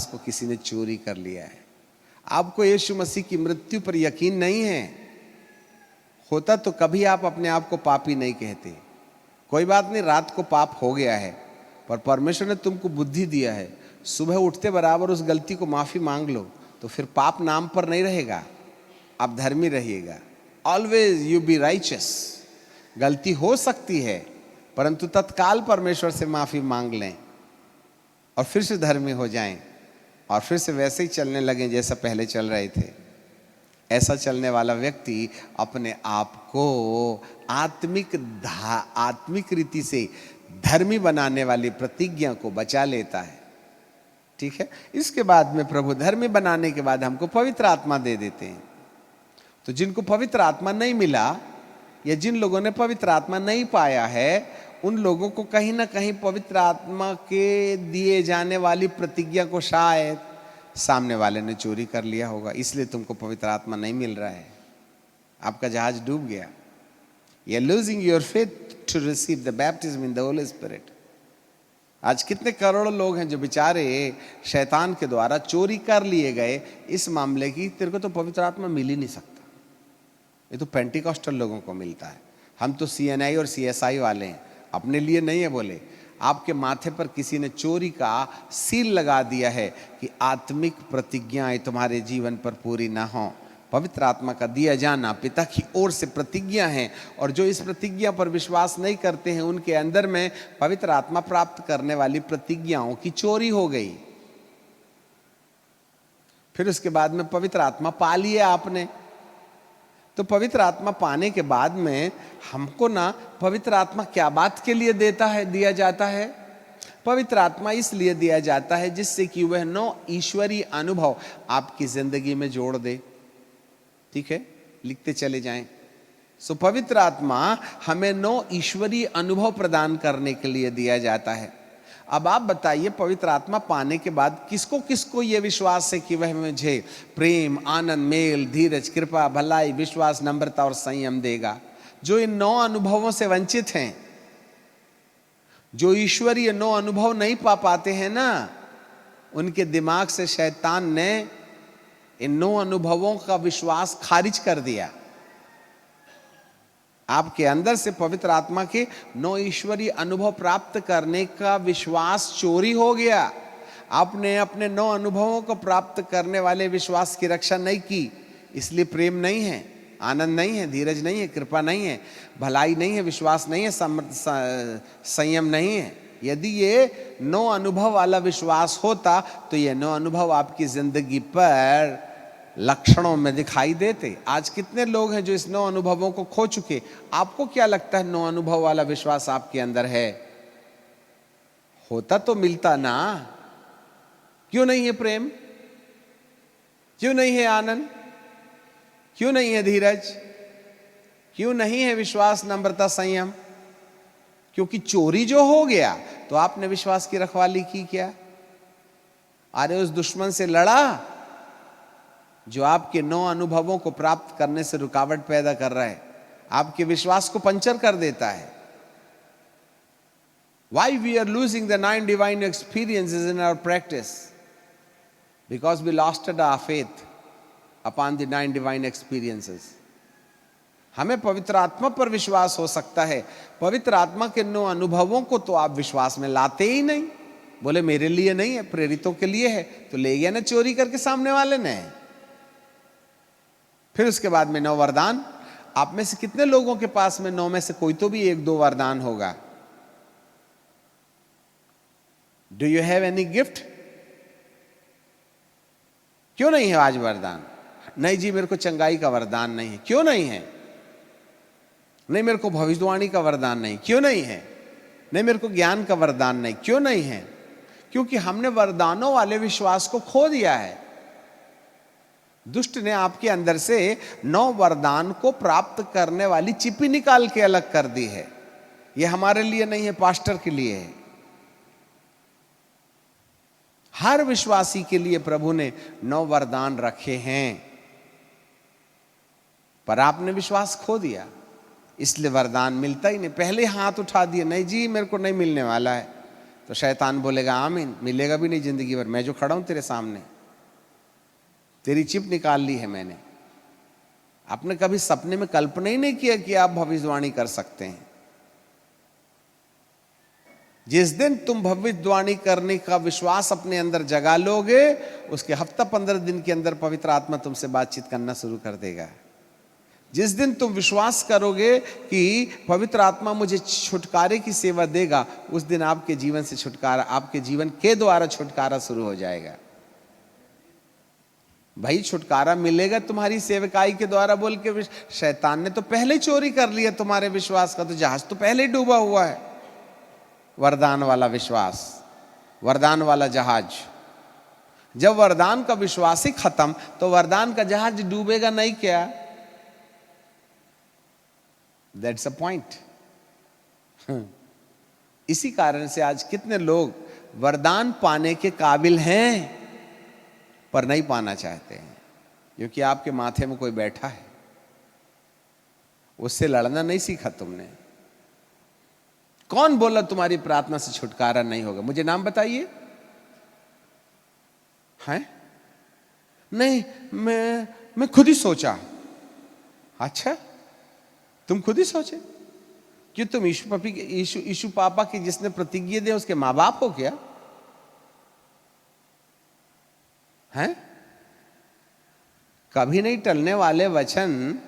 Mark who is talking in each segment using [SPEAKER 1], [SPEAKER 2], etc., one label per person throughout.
[SPEAKER 1] विश्वास को किसी ने चोरी कर लिया है। आपको यीशु मसीह की मृत्यु पर यकीन नहीं है, होता तो कभी आप अपने आप को पापी नहीं कहते। कोई बात नहीं, रात को पाप हो गया है, पर परमेश्वर ने तुमको बुद्धि दिया है, सुबह उठते बराबर उस गलती को माफी मांग लो, तो फिर पाप नाम पर नहीं रहेगा, आप धर्मी रहिएगा। Always you be righteous. गलती हो सकती है, परंतु तत्काल परमेश्वर से माफी मांग लें और फिर से धर्मी हो जाएं और फिर से वैसे ही चलने लगें जैसा पहले चल रहे थे। ऐसा चलने वाला व्यक्ति अपने आप को आत्मिक रीति से धर्मी बनाने वाली प्रतिज्ञा को बचा लेता है। ठीक है, इसके बाद में प्रभु धर्मी बनाने के बाद हमको पवित्र आत्मा दे देते हैं। तो जिनको पवित्र आत्मा नहीं मिला या जिन लोगों ने पवित्र आत्मा नहीं पाया है, उन लोगों को कहीं ना कहीं पवित्र आत्मा के दिए जाने वाली प्रतिज्ञा को शायद सामने वाले ने चोरी कर लिया होगा, इसलिए तुमको पवित्र आत्मा नहीं मिल रहा है। आपका जहाज डूब गया। You are losing your faith to receive the baptism in the Holy Spirit. आज कितने करोड़ों लोग हैं जो बेचारे शैतान के द्वारा चोरी कर लिए गए इस मामले की, तेरे को तो पवित्र आत्मा मिल ही नहीं सकता। ये तो पेंटिकॉस्टल लोगों को मिलता है, हम तो CNI और CSI वाले हैं, अपने लिए नहीं है। बोले आपके माथे पर किसी ने चोरी का सील लगा दिया है कि आत्मिक प्रतिज्ञाएं तुम्हारे जीवन पर पूरी ना हो। पवित्र आत्मा का दिया जाना पिता की ओर से प्रतिज्ञा है, और जो इस प्रतिज्ञा पर विश्वास नहीं करते हैं उनके अंदर में पवित्र आत्मा प्राप्त करने वाली प्रतिज्ञाओं की चोरी हो गई। फिर उसके बाद में पवित्र आत्मा पा लिया आपने, तो पवित्र आत्मा पाने के बाद में हमको ना पवित्र आत्मा क्या बात के लिए दिया जाता है? पवित्र आत्मा इसलिए दिया जाता है जिससे कि वह 9 ईश्वरीय अनुभव आपकी जिंदगी में जोड़ दे। ठीक है, लिखते चले जाएं। सो पवित्र आत्मा हमें 9 ईश्वरीय अनुभव प्रदान करने के लिए दिया जाता है। अब आप बताइए, पवित्र आत्मा पाने के बाद किसको किसको ये विश्वास है कि वह मुझे प्रेम, आनंद, मेल, धीरज, कृपा, भलाई, विश्वास, नम्रता और संयम देगा? जो इन 9 अनुभवों से वंचित हैं, जो ईश्वरीय 9 अनुभव नहीं पा पाते हैं ना, उनके दिमाग से शैतान ने इन 9 अनुभवों का विश्वास खारिज कर दिया। आपके अंदर से पवित्र आत्मा के 9 ईश्वरीय अनुभव प्राप्त करने का विश्वास चोरी हो गया। आपने अपने 9 अनुभवों को प्राप्त करने वाले विश्वास की रक्षा नहीं की, इसलिए प्रेम नहीं है, आनंद नहीं है, धीरज नहीं है, कृपा नहीं है, भलाई नहीं है, विश्वास नहीं है, संयम नहीं है। यदि ये 9 अनुभव वाला विश्वास होता तो ये 9 अनुभव आपकी जिंदगी पर लक्षणों में दिखाई देते। आज कितने लोग हैं जो इस 9 अनुभवों को खो चुके? आपको क्या लगता है 9 अनुभव वाला विश्वास आपके अंदर है? होता तो मिलता ना। क्यों नहीं है प्रेम? क्यों नहीं है आनंद? क्यों नहीं है धीरज? क्यों नहीं है विश्वास, नम्रता, संयम? क्योंकि चोरी जो हो गया तो आपने विश्वास की रखवाली की क्या? अरे उस दुश्मन से लड़ा जो आपके 9 अनुभवों को प्राप्त करने से रुकावट पैदा कर रहा है, आपके विश्वास को पंचर कर देता है। Why we are losing the 9 divine experiences in our practice? Because we lost our faith upon the 9 divine experiences. हमें पवित्र आत्मा पर विश्वास हो सकता है, पवित्र आत्मा के 9 अनुभवों को तो आप विश्वास में लाते ही नहीं। बोले मेरे लिए नहीं है, प्रेरितों के लिए है, तो ले गया ना चोरी करके सामने वाले ने। फिर उसके बाद में 9 वरदान। आप में से कितने लोगों के पास में 9 में से कोई तो भी 1-2 वरदान होगा? Do you have any gift? क्यों नहीं है आज वरदान? नहीं जी, मेरे को चंगाई का वरदान नहीं है। क्यों नहीं है? नहीं, मेरे को भविष्यवाणी का वरदान नहीं। क्यों नहीं है? नहीं, मेरे को ज्ञान का वरदान नहीं। क्यों नहीं है? क्योंकि हमने वरदानों वाले विश्वास को खो दिया है। दुष्ट ने आपके अंदर से 9 वरदान को प्राप्त करने वाली चिप्पी निकाल के अलग कर दी है। यह हमारे लिए नहीं है, पास्टर के लिए है। हर विश्वासी के लिए प्रभु ने 9 वरदान रखे हैं, पर आपने विश्वास खो दिया, इसलिए वरदान मिलता ही नहीं। पहले हाथ उठा दिए, नहीं जी मेरे को नहीं मिलने वाला है। तो शैतान बोलेगा आमीन, मिलेगा भी नहीं जिंदगी भर। मैं जो खड़ा हूं तेरे सामने, तेरी चिप निकाल ली है मैंने। आपने कभी सपने में कल्पना ही नहीं किया कि आप भविष्यवाणी कर सकते हैं। जिस दिन तुम भविष्यवाणी करने का विश्वास अपने अंदर जगा लोगे, उसके हफ्ता 15 दिन के अंदर पवित्र आत्मा तुमसे बातचीत करना शुरू कर देगा। जिस दिन तुम विश्वास करोगे कि पवित्र आत्मा मुझे छुटकारे की सेवा देगा, उस दिन आपके जीवन से छुटकारा, आपके जीवन के द्वारा छुटकारा शुरू हो जाएगा। भाई छुटकारा मिलेगा तुम्हारी सेवकाई के द्वारा बोल के। शैतान ने तो पहले चोरी कर लिया तुम्हारे विश्वास का, तो जहाज तो पहले ही डूबा हुआ है। वरदान वाला विश्वास, वरदान वाला जहाज, जब वरदान का विश्वास ही खत्म तो वरदान का जहाज डूबेगा नहीं क्या? That's a point. इसी कारण से आज कितने लोग वरदान पाने के काबिल हैं पर नहीं पाना चाहते हैं, क्योंकि आपके माथे में कोई बैठा है, उससे लड़ना नहीं सीखा तुमने। कौन बोला तुम्हारी प्रार्थना से छुटकारा नहीं होगा? मुझे नाम बताइए। हैं? नहीं, मैं खुद ही सोचा। अच्छा, तुम खुद ही सोचे? क्यों तुम यीशु पापा की जिसने प्रतिज्ञा दी उसके मां बाप हो क्या? हैं? कभी नहीं टलने वाले वचन,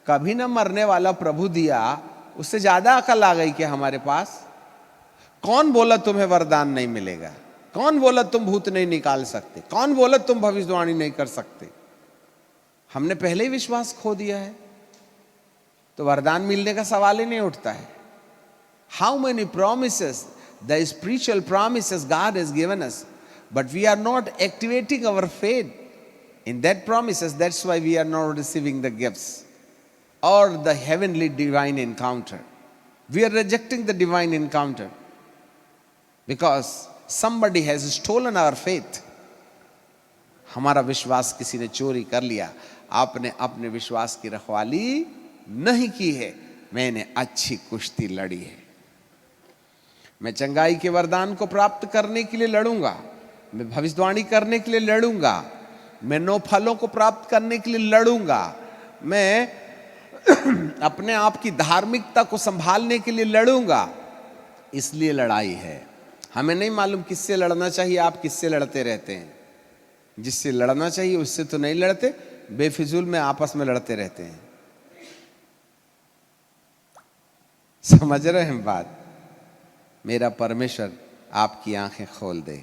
[SPEAKER 1] कभी ना मरने वाला प्रभु दिया, उससे ज्यादा अकल आ गई क्या हमारे पास? कौन बोला तुम्हें वरदान नहीं मिलेगा? कौन बोला तुम भूत नहीं निकाल सकते? कौन बोला तुम भविष्यवाणी नहीं कर सकते? हमने पहले ही विश्वास खो दिया है, तो वरदान मिलने का सवाल ही नहीं उठता है। How many promises, the spiritual promises God has given us, but we are not activating our faith in that promises. That's why we are not receiving the gifts or the heavenly divine encounter. We are rejecting the divine encounter because somebody has stolen our faith. हमारा विश्वास किसी ने चोरी कर लिया। आपने अपने विश्वास की रखवाली नहीं की है। मैंने अच्छी कुश्ती लड़ी है। मैं चंगाई के वरदान को प्राप्त करने के लिए लड़ूंगा, मैं भविष्यवाणी करने के लिए लड़ूंगा, मैं 9 फलों को प्राप्त करने के लिए लड़ूंगा, मैं अपने आप की धार्मिकता को संभालने के लिए लड़ूंगा। इसलिए लड़ाई है। हमें नहीं मालूम किससे लड़ना चाहिए। आप किससे लड़ते रहते हैं? जिससे लड़ना चाहिए उससे तो नहीं लड़ते, बेफिजूल में आपस में लड़ते रहते हैं। समझ रहे हैं बात? मेरा परमेश्वर आपकी आंखें खोल दे।